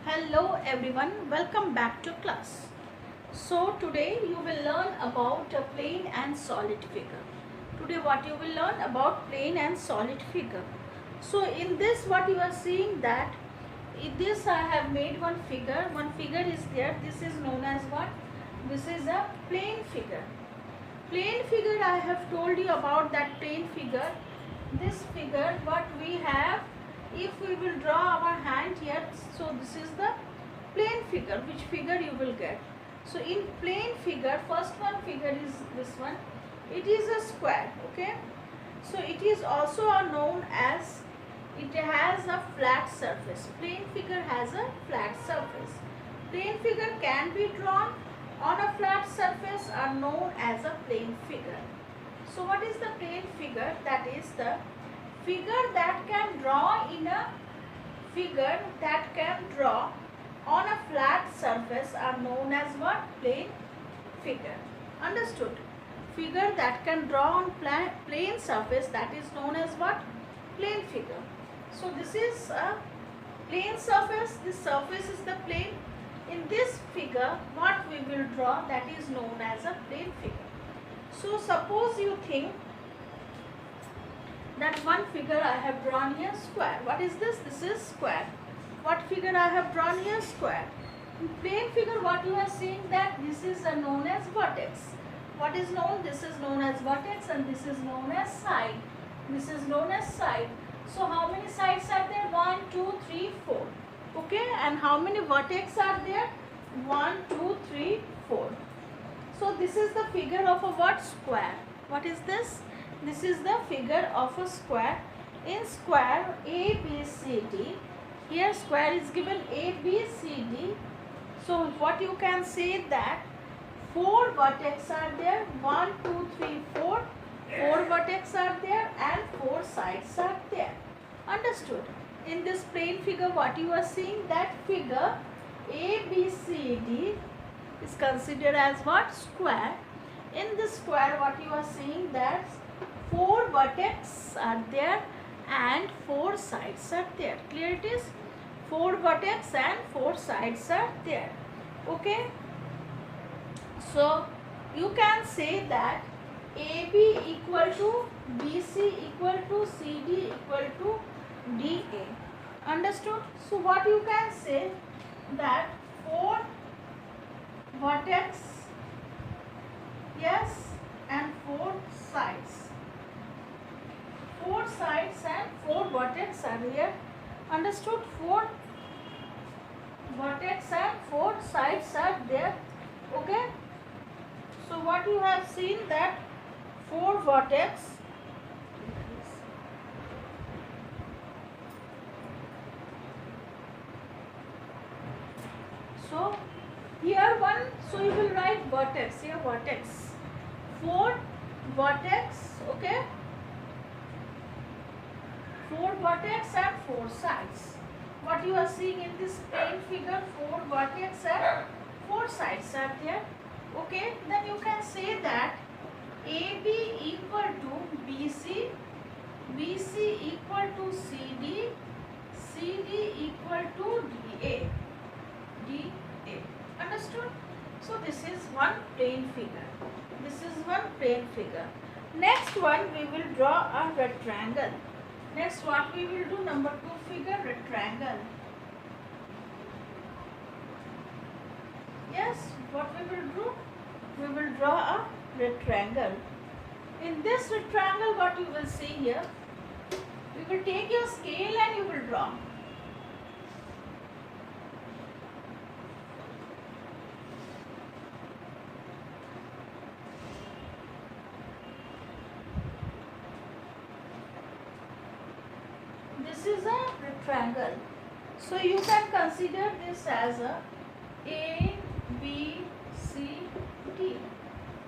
Hello everyone, welcome back to class. So today you will learn about a plane and solid figure. Today what you will learn about plane and solid figure. So in this what you are seeing that in this I have made one figure is there. This is known as what? This is a plane figure. Plane figure I have told you about that plane figure. This figure what we have, if we will draw our hand here, so this is the plane figure, which figure you will get. So in plane figure, first one figure is this one. It is a square, okay. So it is also known as, it has a flat surface. Plane figure has a flat surface. Plane figure can be drawn on a flat surface are known as a plane figure. So what is the plane figure? That is the figure that can draw in a figure that can draw on a flat surface are known as what? Plane figure. Understood? Figure that can draw on plane surface, that is known as what? Plane figure. So this is a plane surface. This surface is the plane. In this figure, what we will draw, that is known as a plane figure. So suppose you think that one figure I have drawn here, square. What is this? This is square. What figure I have drawn here? Square. In plane figure, what you are seeing, that this is known as vertex. What is known? This is known as vertex and this is known as side. This is known as side. So how many sides are there? 1, 2, 3, 4. Okay, and how many vertex are there? 1, 2, 3, 4. So this is the figure of a what? Square. What is this? This is the figure of a square. In square A, B, C, D. Here square is given A, B, C, D. So what you can say that 4 vertex are there. 1, 2, 3, 4. 4 vertex are there and 4 sides are there. Understood? In this plane figure, what you are seeing, that figure A, B, C, D is considered as what? Square. In this square, what you are seeing, that 4 vertex are there and 4 sides are there. Clear it is? 4 vertex and 4 sides are there. Okay. So you can say that AB equal to BC equal to CD equal to DA. Understood? So what you can say, that 4 vertex, yes, and 4 sides. 4 sides and 4 vertex are here. Understood? 4 vertex and 4 sides are there. Okay. So what you have seen, that 4 vertex, so here one, so you will write vertex, here vertex, 4 vertex, okay, 4 vertex and 4 sides. What you are seeing in this plane figure, 4 vertex and 4 sides are there. Okay, then you can say that AB equal to BC, BC equal to CD, CD equal to DA, DA. Understood? So this is one plane figure. This is one plane figure. Next one we will draw a rectangle. Next what we will do, number 2 figure, rectangle. Yes, what we will do? We will draw a rectangle. In this rectangle, what you will see here, you will take your scale and you will draw. This is a rectangle. So you can consider this as a B, C, D.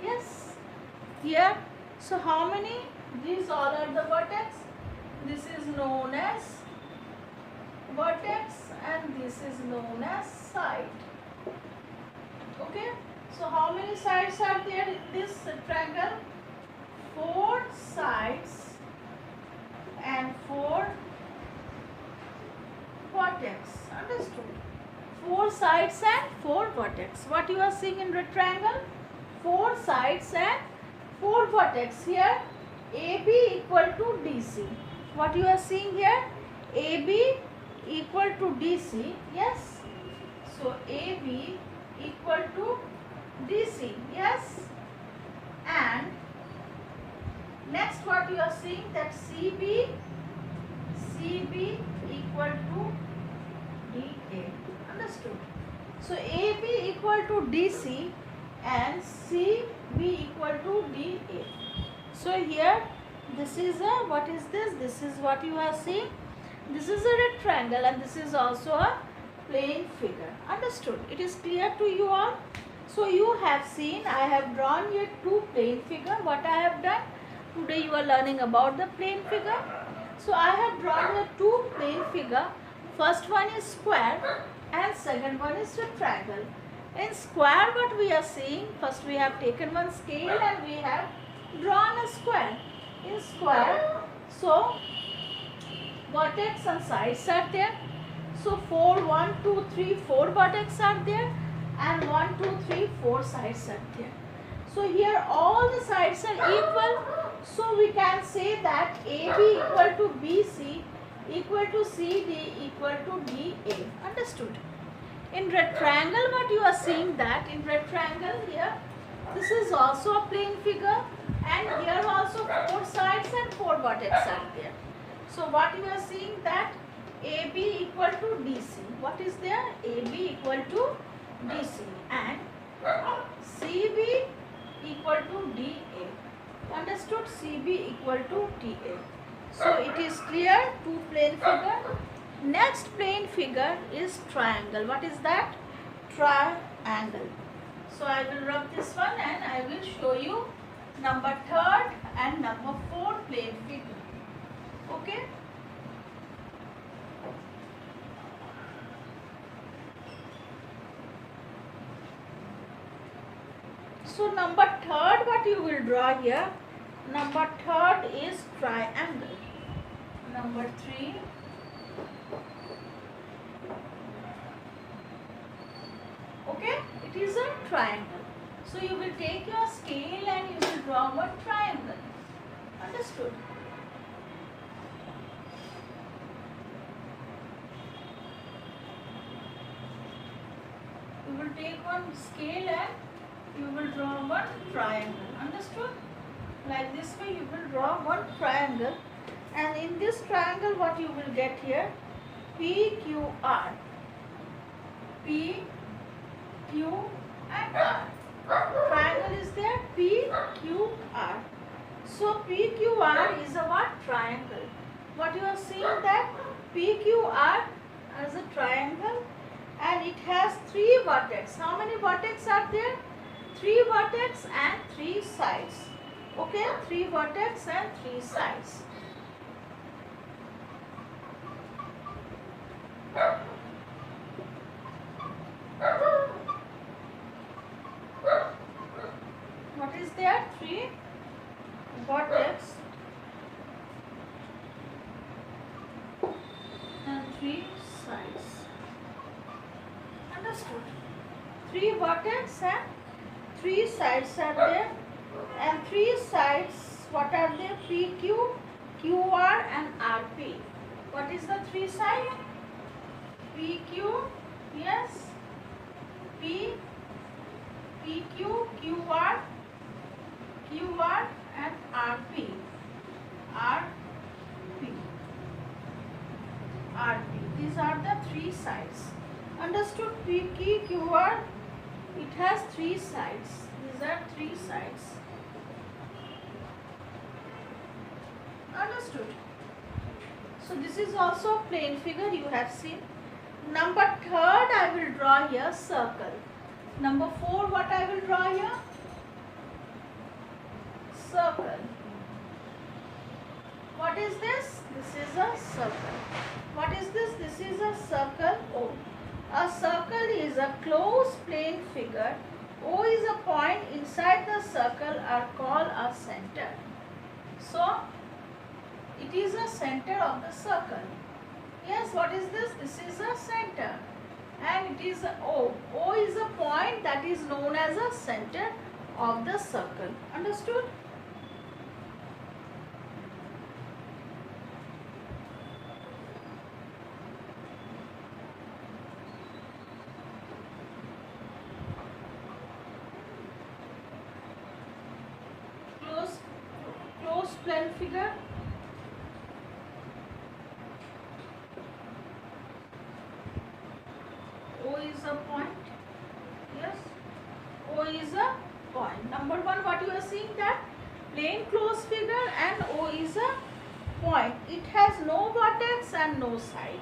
Yes. Here. So how many? These all are the vertex. This is known as vertex and this is known as side. Okay. So how many sides are there in this triangle? 4 sides and 4 vertex. Understood? 4 sides and 4 vertex. What you are seeing in rectangle? 4 sides and 4 vertex. Here AB equal to DC. What you are seeing here? AB equal to DC. Yes. So AB equal to DC. Yes. And next what you are seeing, that CB equal to DA. Understood? So AB equal to DC and CB equal to DA. So here this is a, what is this? This is what you are seeing. This is a rectangle and this is also a plane figure. Understood? It is clear to you all? So you have seen, I have drawn here two plane figure. What I have done? Today you are learning about the plane figure. So I have drawn here two plane figure. First one is square and second one is rectangle. In square what we are seeing, first we have taken one scale and we have drawn a square. In square, so vertex and sides are there. So 4, 1, 2, 3, 4 vertex are there and 1, 2, 3, 4 sides are there. So here all the sides are equal. So we can say that AB equal to BC equal to CD equal to DA. Understood? In rectangle what you are seeing, that in rectangle here, this is also a plane figure and here also 4 sides and 4 vertex are there. So what you are seeing, that AB equal to DC. What is there? AB equal to DC and CB equal to DA. Understood? CB equal to DA. So it is clear, two plane figure. Next plane figure is triangle. What is that? Triangle. So I will rub this one and I will show you number 3rd and number 4 plane figure. Okay? So number 3rd what you will draw here? Number 3rd is triangle. Number 3. Okay? It is a triangle. So you will take your scale and you will draw one triangle. Understood? You will take one scale and you will draw one triangle. Understood? Like this way you will draw one triangle, and in this triangle what you will get here? PQR. P, Q and R. Triangle is there, PQR. So PQR is a what? Triangle. What you are seeing, that PQR as a triangle and it has 3 vertex. How many vertex are there? 3 vertex and 3 sides. Okay, 3 vertex and 3 sides. What is there? 3 vertex and 3 sides. Understood? 3 vertex and 3 sides are there, and 3 sides, what are they? PQ, QR and RP. What is the 3 side? PQ, yes, P, PQ, QR, QR and RP. RP. RP. These are the 3 sides. Understood? PQ, QR, it has 3 sides. These are 3 sides. Understood? So this is also a plane figure you have seen. Number 3rd I will draw here circle. Number 4 what I will draw here? Circle. What is this? This is a circle. What is this? This is a circle O. A circle is a closed plane figure. O is a point inside the circle are called a center. So it is a center of the circle. Yes, what is this? This is a center. and it is a O. O is a point that is known as a center of the circle. Understood? Close plane figure. O is a point. Yes, O is a point. Number one, what you are seeing, that plane close figure, and O is a point. It has no vertex and no side.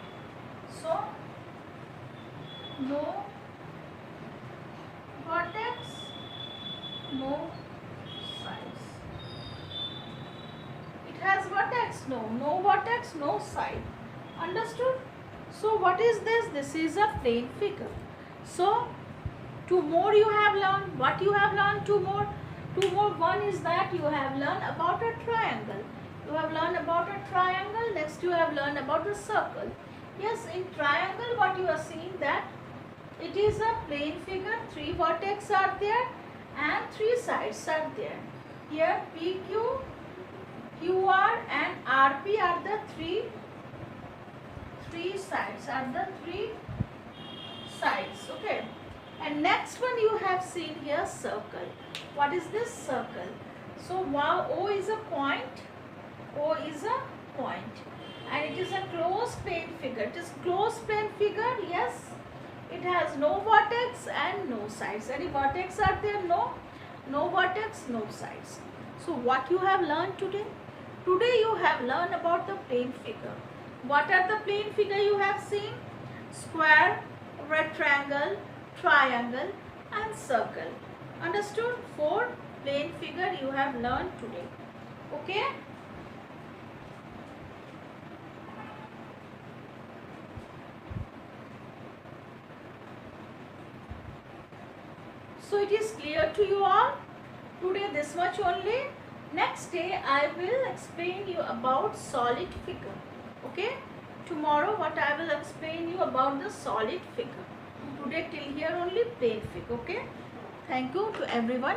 So, no vertex, no sides. It has vertex? No vertex, no side. Understood? So what is this? This is a plane figure. So two more you have learned. What you have learned? Two more. One is that you have learned about a triangle. You have learned about a triangle. Next you have learned about a circle. Yes, in triangle what you are seeing, that it is a plane figure. 3 vertex are there and 3 sides are there. Here PQ, QR and RP are the three sides, okay. And next one you have seen here, circle. What is this? Circle. So wow, O is a point, and it is a closed plane figure. It is closed plane figure, yes. It has no vertex and no sides. Any vertex are there? No vertex, no sides. So what you have learned today? Today you have learned about the plane figure. What are the plane figure you have seen? Square, rectangle, triangle and circle. Understood? 4 plane figure you have learned today. Okay? So it is clear to you all? Today this much only. Next day I will explain you about solid figure. Okay? Tomorrow what I will explain you about the solid figure. Today till here only plane figure. Okay? Thank you to everyone.